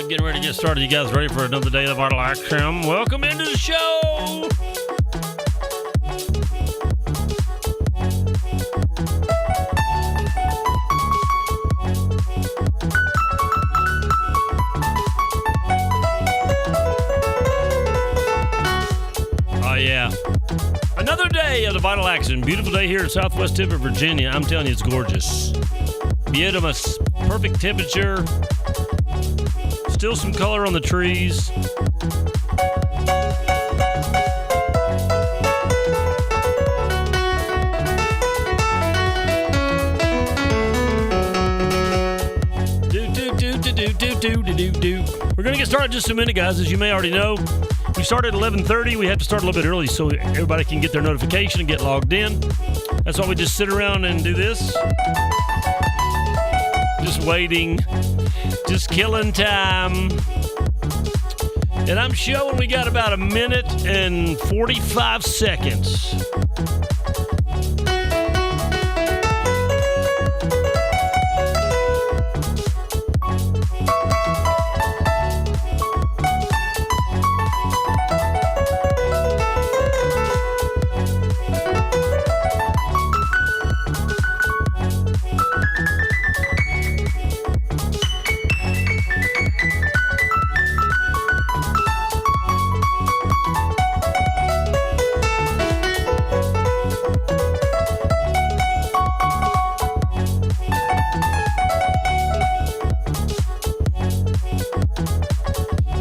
getting ready to get started. You guys ready for another day of Vital Action? Welcome into the show. Oh, yeah. Another day of the Vital Action. Beautiful day here in southwest tip of Virginia. I'm telling you, it's gorgeous. Beautiful, perfect temperature. Still some color on the trees. We're going to get started in just a minute, guys. As you may already know, we started at 11:30. We have to start a little bit early so everybody can get their notification and get logged in. That's why we just sit around and do this. Just waiting. Just killing time. And I'm showing we got about a minute and 45 seconds.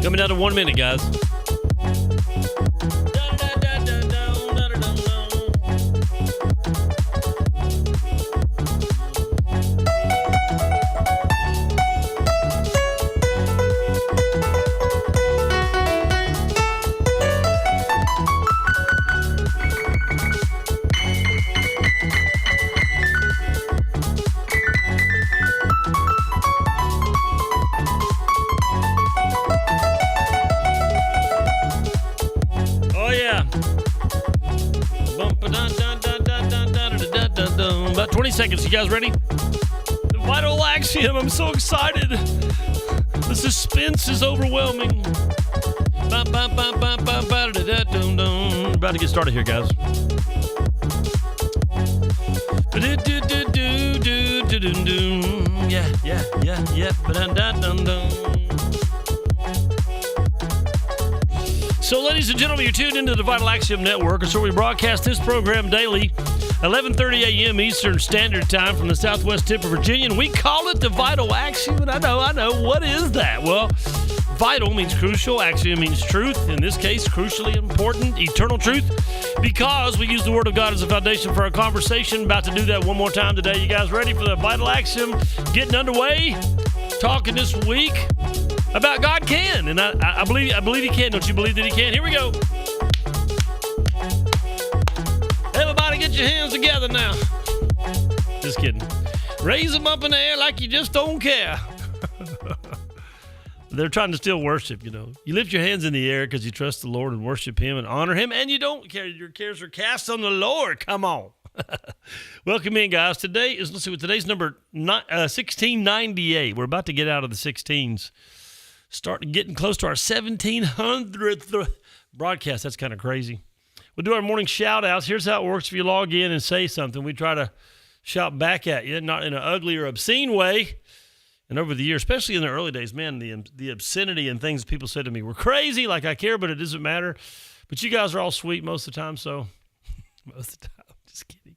Coming down to 1 minute, guys. About 20 seconds. You guys ready? The Vital Axiom. I'm so excited. The suspense is overwhelming. About to get started here, guys. Yeah. So, ladies and gentlemen, you're tuned into the Vital Axiom Network, and so we broadcast this program daily, 11:30 a.m. Eastern Standard Time from the southwest tip of Virginia, and we call it the Vital Axiom. And I know. What is that? Well, vital means crucial. Axiom means truth. In this case, crucially important, eternal truth, because we use the Word of God as a foundation for our conversation. About to do that one more time today. You guys ready for the Vital Axiom getting underway? Talking this week about God can, and I believe He can. Don't you believe that He can? Here we go. Everybody get your hands together now. Just kidding. Raise them up in the air like you just don't care. They're trying to still worship, you know. You lift your hands in the air because you trust the Lord and worship Him and honor Him, and you don't care. Your cares are cast on the Lord. Come on. Welcome in, guys. Today's number 1698. We're about to get out of the 16s. Start getting close to our 1700th broadcast. That's kind of crazy. We'll do our morning shout-outs. Here's how it works. If you log in and say something, we try to shout back at you, not in an ugly or obscene way. And over the years, especially in the early days, man, the obscenity and things people said to me were crazy. Like, I care, but it doesn't matter. But you guys are all sweet most of the time, so most of the time. Just kidding.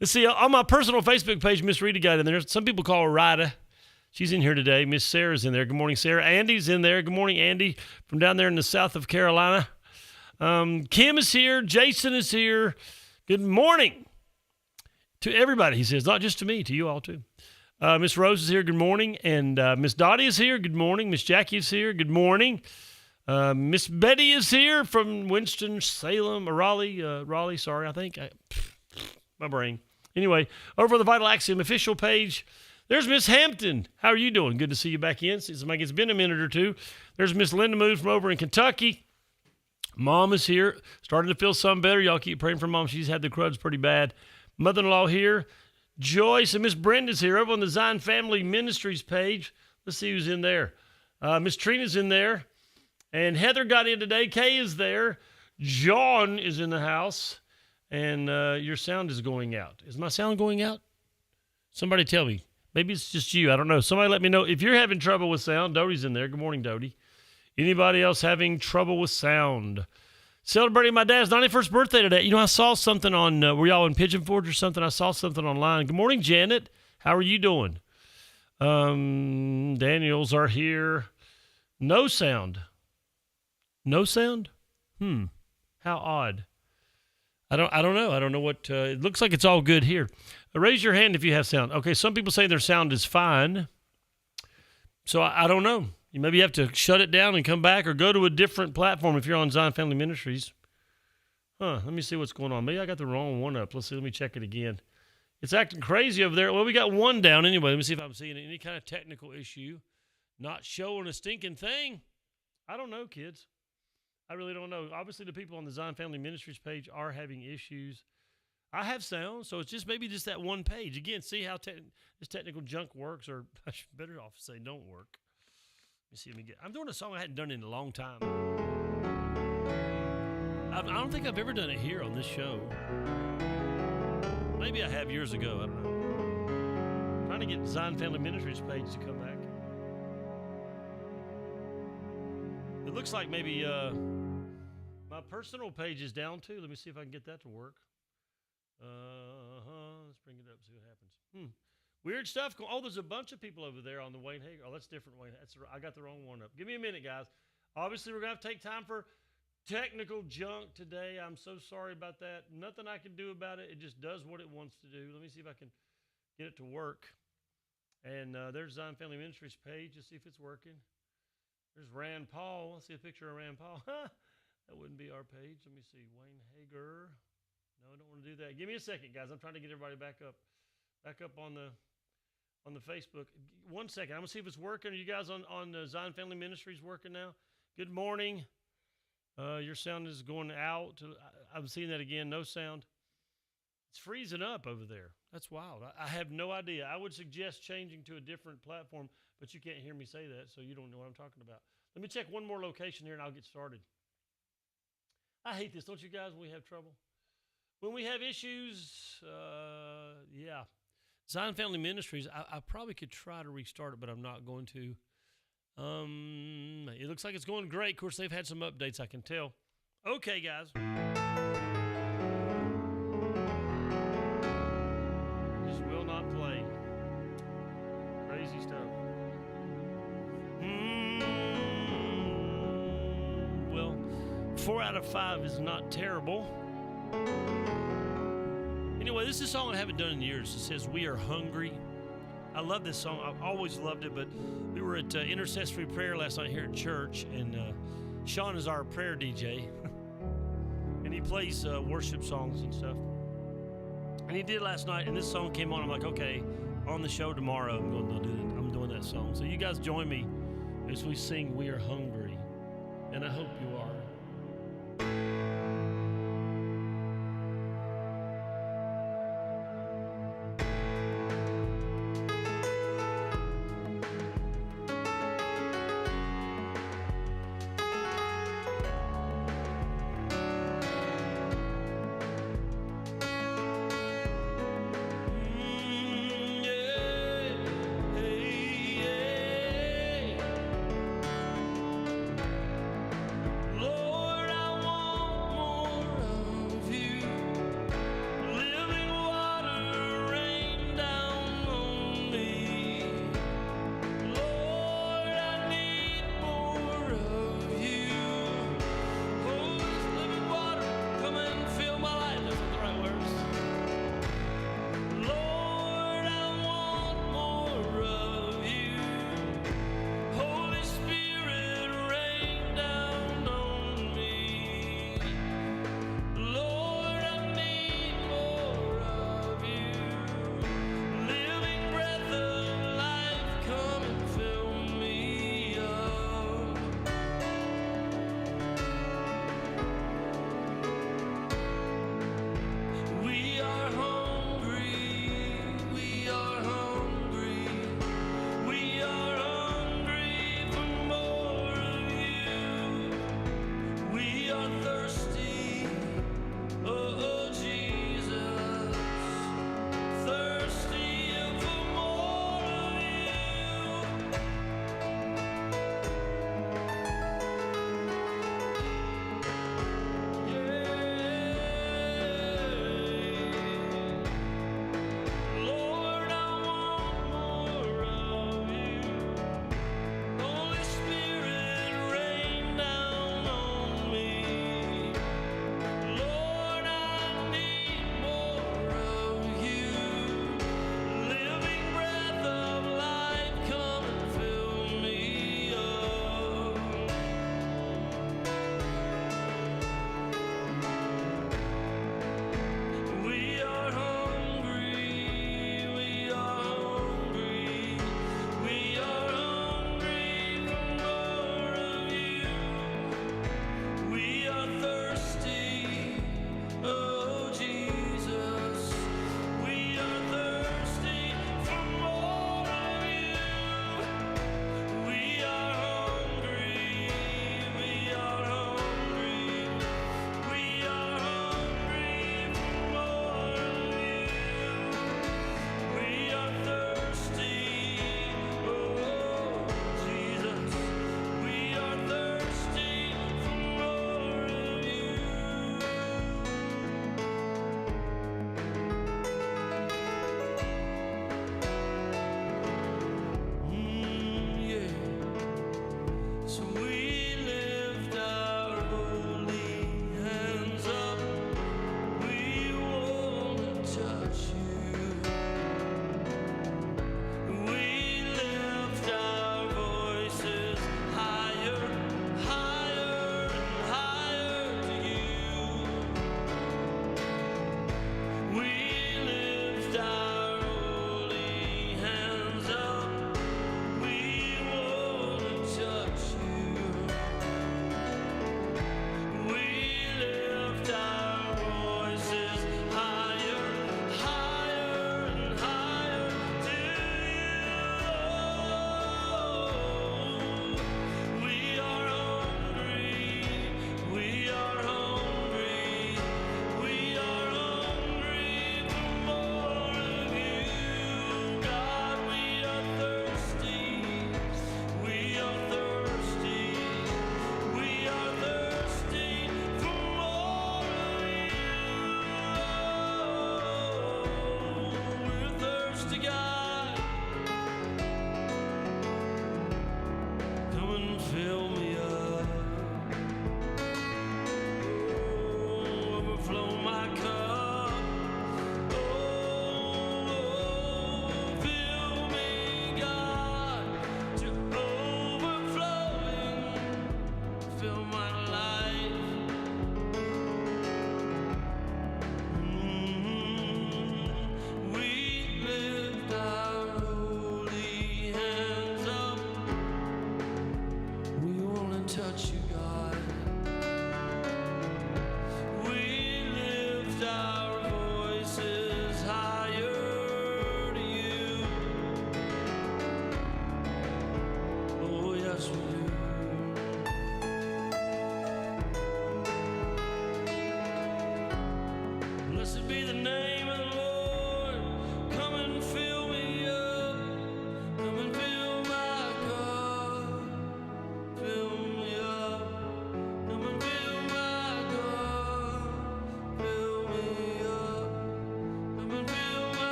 Let's see. On my personal Facebook page, Miss Rita got in there. Some people call her Rita. She's in here today. Miss Sarah's in there. Good morning, Sarah. Andy's in there. Good morning, Andy, from down there in the south of Carolina. Kim is here. Jason is here. Good morning to everybody, he says. Not just to me, to you all, too. Miss Rose is here. Good morning. And Miss Dottie is here. Good morning. Miss Jackie is here. Good morning. Miss Betty is here from Winston-Salem, or Raleigh, sorry, I think. My brain. Anyway, over on the Vital Axiom official page, there's Miss Hampton. How are you doing? Good to see you back in. Seems like it's been a minute or two. There's Miss Linda Mood from over in Kentucky. Mom is here. Starting to feel some better. Y'all keep praying for Mom. She's had the crud pretty bad. Mother-in-law here. Joyce and Miss Brenda's here over on the Zion Family Ministries page. Let's see who's in there. Miss Trina's in there. And Heather got in today. Kay is there. John is in the house. And your sound is going out. Is my sound going out? Somebody tell me. Maybe it's just you. I don't know. Somebody let me know. If you're having trouble with sound, Doty's in there. Good morning, Doty. Anybody else having trouble with sound? Celebrating my dad's 91st birthday today. You know, I saw something on, were y'all in Pigeon Forge or something? I saw something online. Good morning, Janet. How are you doing? Daniels are here. No sound. No sound? How odd. I don't know. I don't know what, it looks like it's all good here. Raise your hand if you have sound. Okay, some people say their sound is fine. So I don't know. You maybe have to shut it down and come back or go to a different platform if you're on Zion Family Ministries. Let me see what's going on. Maybe I got the wrong one up. Let's see. Let me check it again. It's acting crazy over there. Well, we got one down anyway. Let me see if I'm seeing any kind of technical issue. Not showing a stinking thing. I don't know, kids. I really don't know. Obviously, the people on the Zion Family Ministries page are having issues. I have sound, so it's just maybe just that one page. Again, see how this technical junk works, or I should better off say don't work. Let me see. I'm doing a song I hadn't done in a long time. I don't think I've ever done it here on this show. Maybe I have years ago. I don't know. I'm trying to get Zion Family Ministries page to come back. It looks like maybe my personal page is down too. Let me see if I can get that to work. Let's bring it up and see what happens. Weird stuff. Oh, there's a bunch of people over there on the Wayne Hager. Oh, that's different, Wayne. I got the wrong one up. Give me a minute, guys. Obviously, we're going to have to take time for technical junk today. I'm so sorry about that. Nothing I can do about it. It just does what it wants to do. Let me see if I can get it to work. And there's Zion Family Ministries page. Let's see if it's working. There's Rand Paul. Let's see a picture of Rand Paul. That wouldn't be our page. Let me see. Wayne Hager. No, I don't want to do that. Give me a second, guys. I'm trying to get everybody back up on the Facebook. 1 second. I'm going to see if it's working. Are you guys on Zion Family Ministries working now? Good morning. Your sound is going out. I'm seeing that again. No sound. It's freezing up over there. That's wild. I have no idea. I would suggest changing to a different platform, but you can't hear me say that, so you don't know what I'm talking about. Let me check one more location here, and I'll get started. I hate this. Don't you guys when we have trouble? When we have issues, yeah. Zion Family Ministries, I probably could try to restart it, but I'm not going to. It looks like it's going great. Of course, they've had some updates, I can tell. Okay, guys. Just will not play. Crazy stuff. Well, 4 out of 5 is not terrible. Anyway, this is a song I haven't done in years. It says, "We Are Hungry." I love this song. I've always loved it, but we were at intercessory prayer last night here at church, and Sean is our prayer DJ, and he plays worship songs and stuff. And he did last night, and this song came on. I'm like, okay, on the show tomorrow, I'm doing that song. So you guys join me as we sing "We Are Hungry," and I hope you are.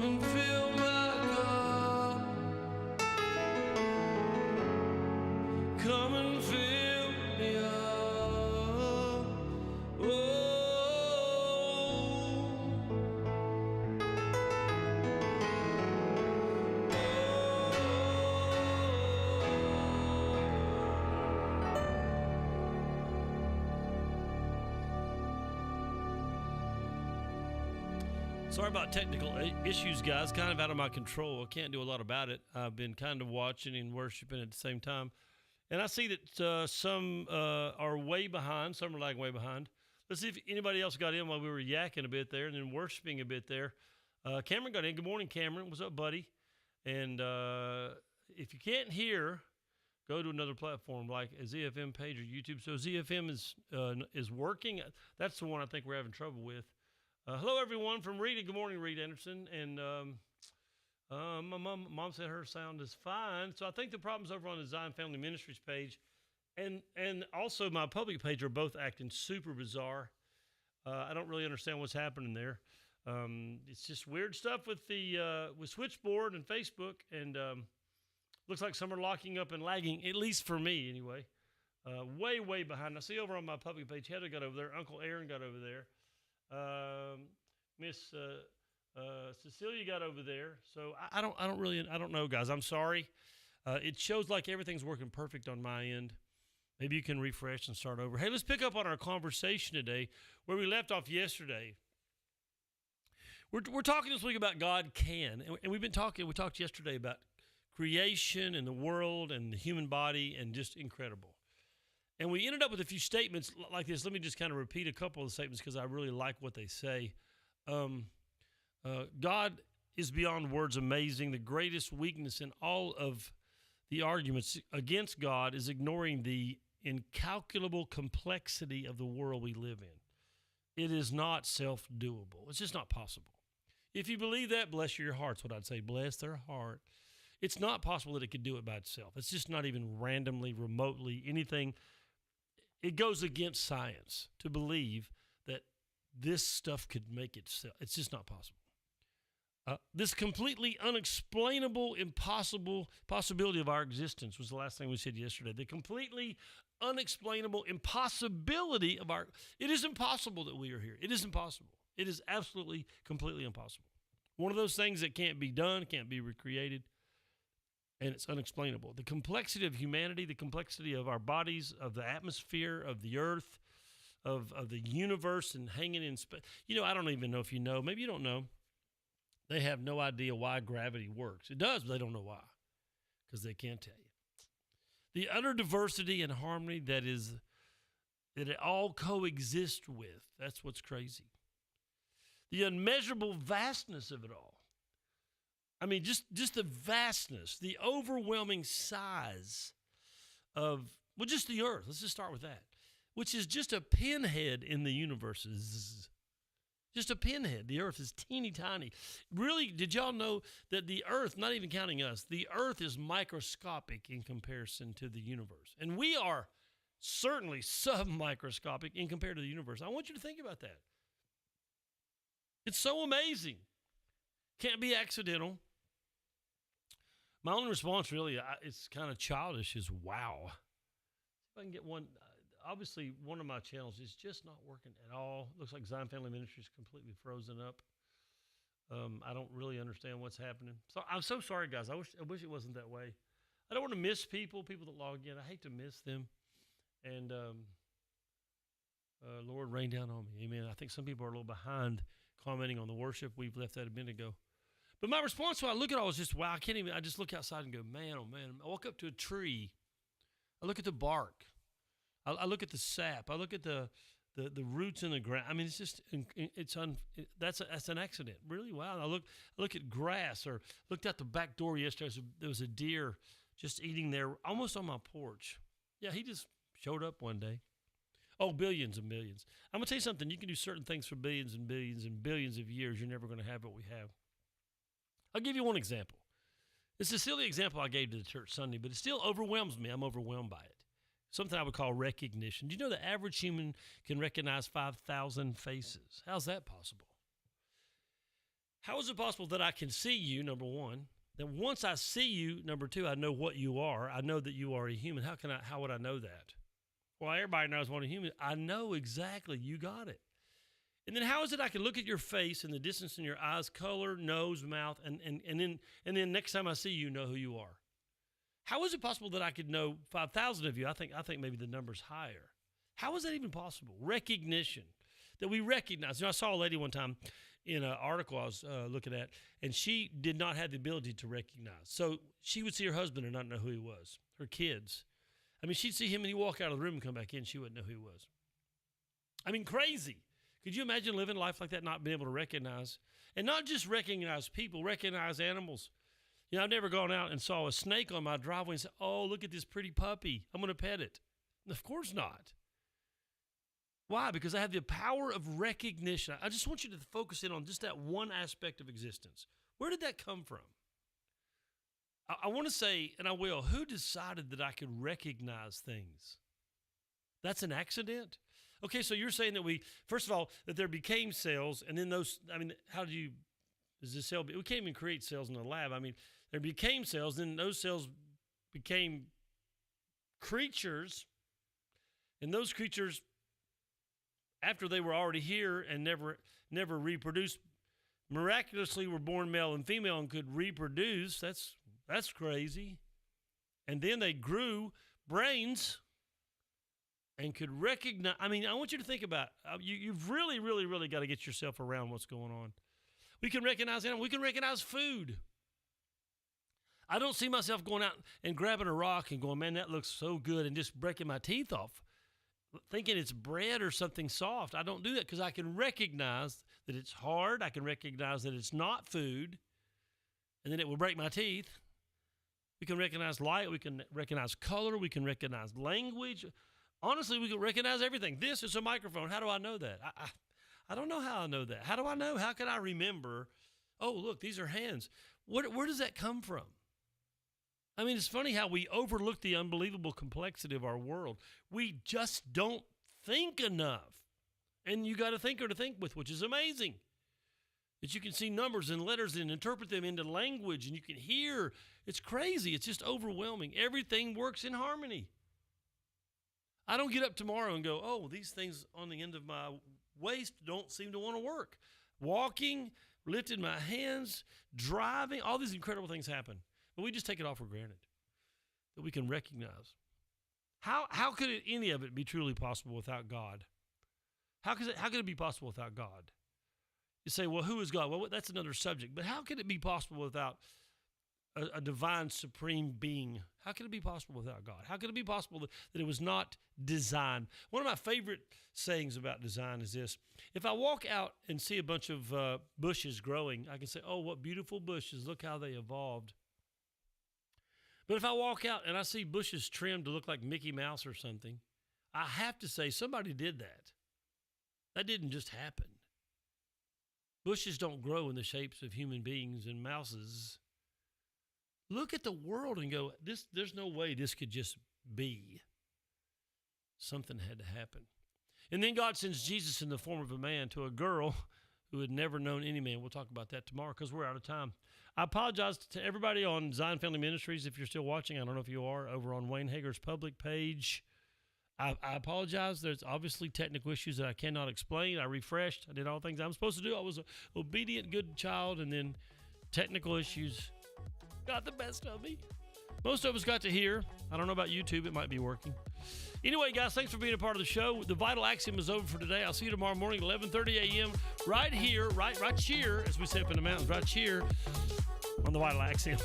and fill my cup. Come and fill me up. Oh. Sorry about technical issues, guys. Kind of out of my control. I can't do a lot about it. I've been kind of watching and worshiping at the same time. And I see that some are way behind. Some are lagging way behind. Let's see if anybody else got in while we were yakking a bit there and then worshiping a bit there. Cameron got in. Good morning, Cameron. What's up, buddy? And if you can't hear, go to another platform like a ZFM page or YouTube. So ZFM is working. That's the one I think we're having trouble with. Hello, everyone from Rita. Good morning, Rita Anderson. And my mom said her sound is fine. So I think the problem's over on the Zion Family Ministries page. And also my public page are both acting super bizarre. I don't really understand what's happening there. It's just weird stuff with with Switchboard and Facebook. And looks like some are locking up and lagging, at least for me anyway. Way behind. I see over on my public page, Heather got over there. Uncle Aaron got over there. Miss Cecilia got over there. So I don't know, guys. I'm sorry. It shows like everything's working perfect on my end. Maybe you can refresh and start over. Hey, let's pick up on our conversation today where we left off yesterday. We're talking this week about God can, and we talked yesterday about creation and the world and the human body and just incredible. And we ended up with a few statements like this. Let me just kind of repeat a couple of the statements because I really like what they say. God is beyond words amazing. The greatest weakness in all of the arguments against God is ignoring the incalculable complexity of the world we live in. It is not self-doable. It's just not possible. If you believe that, bless your heart's what I'd say. Bless their heart. It's not possible that it could do it by itself. It's just not even randomly, remotely, anything. It goes against science to believe that this stuff could make itself. It's just not possible. This completely unexplainable, impossible possibility of our existence was the last thing we said yesterday. The completely unexplainable impossibility of it is impossible that we are here. It is impossible. It is absolutely, completely impossible. One of those things that can't be done, can't be recreated, and it's unexplainable. The complexity of humanity, the complexity of our bodies, of the atmosphere, of the earth, of the universe and hanging in space. You know, I don't even know if you know. Maybe you don't know. They have no idea why gravity works. It does, but they don't know why because they can't tell you. The utter diversity and harmony that it all coexists with, that's what's crazy. The unmeasurable vastness of it all. I mean, just the vastness, the overwhelming size of, well, just the earth. Let's just start with that, which is just a pinhead in the universe. Just a pinhead. The earth is teeny tiny. Really, did y'all know that the earth, not even counting us, the earth is microscopic in comparison to the universe? And we are certainly submicroscopic in compared to the universe. I want you to think about that. It's so amazing. Can't be accidental. My only response really, it's kind of childish, is wow. See if I can get one. Obviously, one of my channels is just not working at all. Looks like Zion Family Ministries is completely frozen up. I don't really understand what's happening. So I'm so sorry, guys. I wish it wasn't that way. I don't want to miss people that log in. I hate to miss them. And Lord, rain down on me. Amen. I think some people are a little behind commenting on the worship. We've left that a minute ago. But my response when I look at it all is just, wow, I just look outside and go, man, oh man. I walk up to a tree. I look at the bark. I look at the sap. I look at the roots in the ground. I mean, it's just that's an accident. Really, wow. I look at grass, or looked out the back door yesterday. There was a deer just eating there, almost on my porch. Yeah, he just showed up one day. Oh, billions and millions. I'm gonna tell you something. You can do certain things for billions and billions and billions of years. You're never gonna have what we have. I'll give you one example. It's a silly example I gave to the church Sunday, but it still overwhelms me. I'm overwhelmed by it. Something I would call recognition. Do you know the average human can recognize 5,000 faces? How's that possible? How is it possible that I can see you, number one? That once I see you, number two, I know what you are. I know that you are a human. How would I know that? Well, everybody knows what a human is. I know exactly. You got it. And then how is it I can look at your face and the distance in your eyes, color, nose, mouth, and then next time I see you, know who you are? How is it possible that I could know 5,000 of you? I think maybe the number's higher. How is that even possible? Recognition. That we recognize. I saw a lady one time in an article I was looking at, and she did not have the ability to recognize. So she would see her husband and not know who he was. Her kids. I mean, she'd see him and he'd walk out of the room and come back in. She wouldn't know who he was. I mean, crazy. Could you imagine living life like that, not being able to recognize? And not just recognize people, recognize animals. I've never gone out and saw a snake on my driveway and said, oh, look at this pretty puppy. I'm going to pet it. Of course not. Why? Because I have the power of recognition. I just want you to focus in on just that one aspect of existence. Where did that come from? I want to say, and I will, who decided that I could recognize things? That's an accident? Okay, so you're saying that first of all, that there became cells, and then does this cell, we can't even create cells in the lab. I mean, there became cells, then those cells became creatures, and those creatures, after they were already here and never reproduced, miraculously were born male and female and could reproduce. That's crazy. And then they grew brains and could recognize. I mean, I want you to think about you've really, really, really got to get yourself around what's going on. We can recognize animals. We can recognize food. I don't see myself going out and grabbing a rock and going, man, that looks so good, and just breaking my teeth off, thinking it's bread or something soft. I don't do that because I can recognize that it's hard. I can recognize that it's not food, and then it will break my teeth. We can recognize light. We can recognize color. We can recognize language. Honestly, we can recognize everything. This is a microphone. How do I know that? I don't know how I know that. How do I know? How can I remember? Oh, look, these are hands. Where does that come from? I mean, it's funny how we overlook the unbelievable complexity of our world. We just don't think enough. And you got a thinker to think with, which is amazing. That you can see numbers and letters and interpret them into language, and you can hear. It's crazy. It's just overwhelming. Everything works in harmony. I don't get up tomorrow and go, oh, these things on the end of my waist don't seem to want to work. Walking, lifting my hands, driving, all these incredible things happen. But we just take it all for granted that we can recognize. How could any of it be truly possible without God? How could it be possible without God? You say, well, who is God? Well, that's another subject. But how could it be possible without a divine supreme being? How could it be possible without God? How could it be possible that it was not designed? One of my favorite sayings about design is this. If I walk out and see a bunch of bushes growing, I can say, oh, what beautiful bushes. Look how they evolved. But if I walk out and I see bushes trimmed to look like Mickey Mouse or something, I have to say somebody did that. That didn't just happen. Bushes don't grow in the shapes of human beings and mouses. Look at the world and go, there's no way this could just be. Something had to happen. And then God sends Jesus in the form of a man to a girl who had never known any man. We'll talk about that tomorrow because we're out of time. I apologize to everybody on Zion Family Ministries if you're still watching. I don't know if you are, over on Wayne Hager's public page. I apologize. There's obviously technical issues that I cannot explain. I refreshed. I did all the things I'm supposed to do. I was an obedient, good child, and then technical issues got the best of me. Most of us got to hear. I don't know about YouTube. It might be working. Anyway, guys, thanks for being a part of the show. The Vital Axiom is over for today. I'll see you tomorrow morning at 11:30 a.m. right here, right here, as we say up in the mountains, right here on the Vital Axiom.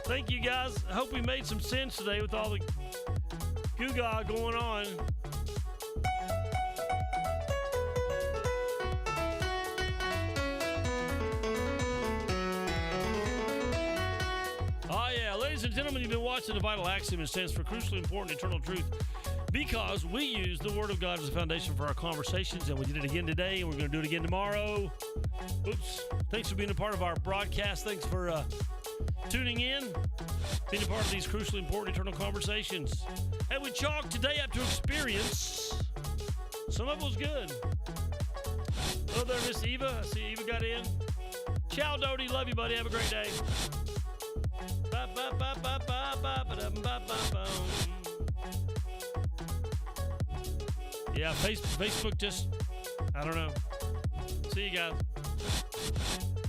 Thank you, guys. I hope we made some sense today with all the goo-gaw going on. Ladies and gentlemen, you've been watching the Vital Axiom. It stands for Crucially Important Eternal Truth, because we use the Word of God as a foundation for our conversations, and we did it again today, and we're going to do it again tomorrow. Oops. Thanks for being a part of our broadcast. Thanks for tuning in, being a part of these crucially important eternal conversations. And we chalked today up to experience. Some of it was good. Hello there, Miss Eva. I see Eva got in. Ciao, Doty. Love you, buddy. Have a great day. Yeah, Facebook just, I don't know. See you guys.